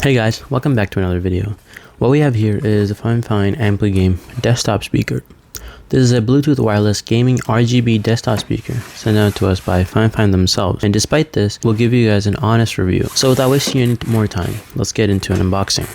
Hey guys, welcome back to another video. What we have here is a FIFINE Ampligame desktop speaker. This is a Bluetooth wireless gaming RGB desktop speaker sent out to us by FIFINE themselves, and despite this, we'll give you guys an honest review. So without wasting any more time, let's get into an unboxing.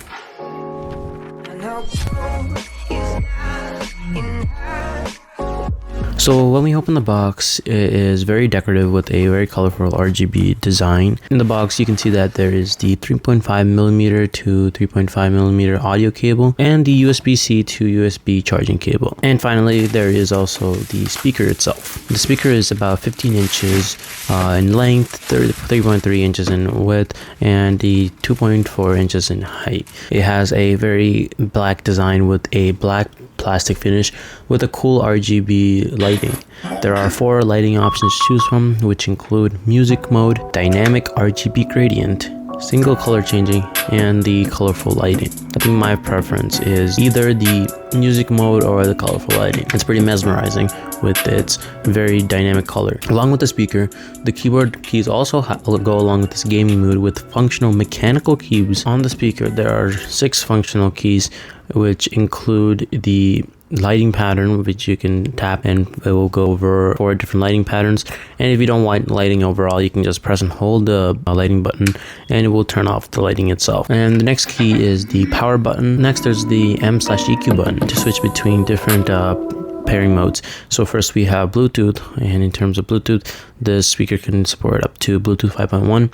So when we open the box, it is very decorative with a very colorful RGB design. In the box, you can see that there is the 3.5mm to 3.5mm audio cable and the USB-C to USB charging cable. And finally, there is also the speaker itself. The speaker is about 15 inches in length, 3.3 inches in width, and the 2.4 inches in height. It has a very black design with a black plastic finish with a cool RGB lighting. There are 4 lighting options to choose from, which include music mode, dynamic RGB gradient, single color changing, and the colorful lighting. I think my preference is either the music mode or the colorful lighting. It's pretty mesmerizing with its very dynamic color. Along with the speaker, the keyboard keys also go along with this gaming mood with functional mechanical keys. On the speaker, there are 6 functional keys, which include the lighting pattern, which you can tap and it will go over 4 different lighting patterns. And if you don't want lighting overall, you can just press and hold the lighting button and it will turn off the lighting itself. And the next key is the power button. Next, there's the M/EQ button to switch between different pairing modes. So first we have Bluetooth, and in terms of Bluetooth, the speaker can support up to Bluetooth 5.1.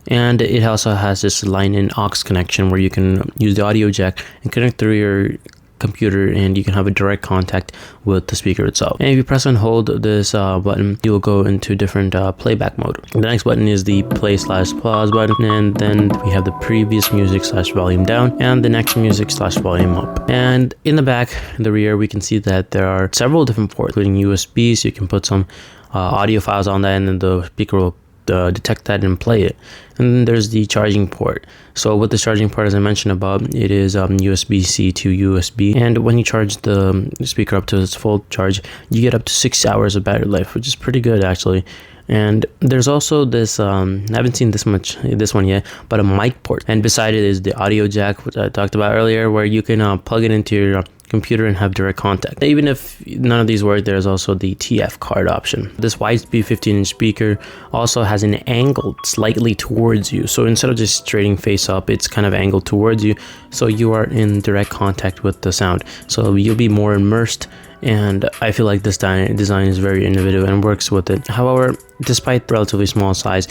And it also has this line-in aux connection where you can use the audio jack and connect through your computer, and you can have a direct contact with the speaker itself. And if you press and hold this button, you will go into different playback mode. The next button is the play/pause button, and then we have the previous music/volume down and the next music/volume up. And in the back, in the rear, we can see that there are several different ports, including USB, so you can put some audio files on that, and then the speaker will detect that and play it. And then there's the charging port. So with the charging port, as I mentioned above, it is USB-C to USB, and when you charge the speaker up to its full charge, you get up to 6 hours of battery life, which is pretty good actually. And there's also this I haven't seen this one yet, but a mic port, and beside it is the audio jack, which I talked about earlier, where you can plug it into your computer and have direct contact. Even if none of these work, there's also the TF card option. This wide-speed 15-inch speaker also has an angle slightly towards you, so instead of just straight face up, it's kind of angled towards you, so you are in direct contact with the sound, so you'll be more immersed. And I feel like this design is very innovative and works with it. However, despite the relatively small size,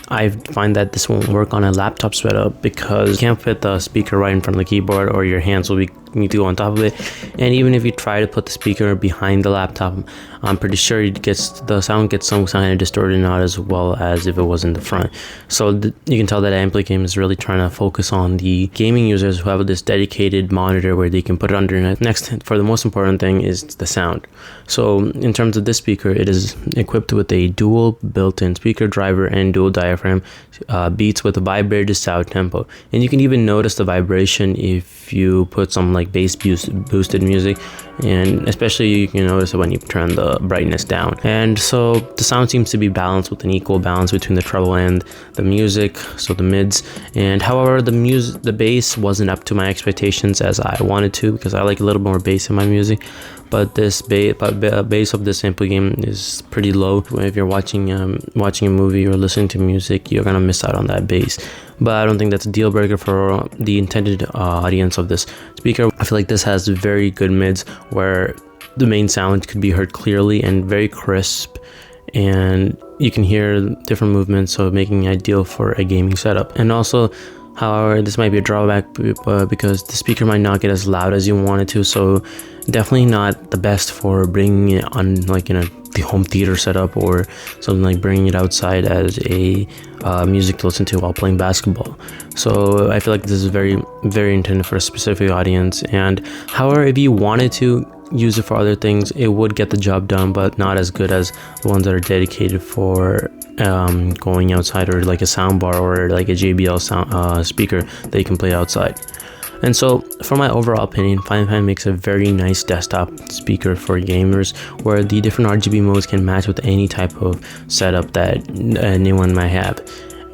I find that this won't work on a laptop setup because you can't fit the speaker right in front of the keyboard, or your hands will need to go on top of it. And even if you try to put the speaker behind the laptop, I'm pretty sure the sound gets some kind of distorted, not as well as if it was in the front. So you can tell that Ampligame is really trying to focus on the gaming users who have this dedicated monitor where they can put it underneath. Next, for the most important thing, is the sound. So in terms of this speaker, it is equipped with a dual built-in speaker driver and dual diaphragm beats with a vibrated sound tempo. And you can even notice the vibration if you put some like bass boosted music, and especially you can notice it when you turn the brightness down. And so the sound seems to be balanced with an equal balance between the treble and the music, so the mids. And however, the bass wasn't up to my expectations as I wanted to, because I like a little more bass in my music. But this bass of this Ampligame is pretty low. If you're watching a movie or listening to music, you're gonna miss out on that bass. But I don't think that's a deal breaker for the intended audience of this speaker. I feel like this has very good mids where the main sound could be heard clearly and very crisp, and you can hear different movements, so making it ideal for a gaming setup. And also, however, this might be a drawback because the speaker might not get as loud as you want it to, so definitely not the best for bringing it on like in the home theater setup, or something like bringing it outside as a music to listen to while playing basketball. So I feel like this is very, very intended for a specific audience. And however, if you wanted to use it for other things, it would get the job done, but not as good as the ones that are dedicated for going outside, or like a soundbar or like a JBL sound speaker that you can play outside. And so, for my overall opinion, FIFINE makes a very nice desktop speaker for gamers, where the different RGB modes can match with any type of setup that anyone might have.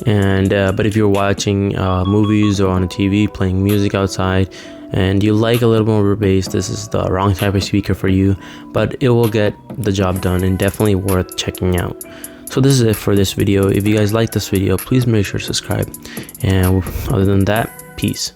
And but if you're watching movies or on a TV, playing music outside, and you like a little more bass, this is the wrong type of speaker for you, but it will get the job done and definitely worth checking out. So this is it for this video. If you guys like this video, please make sure to subscribe, and other than that, peace.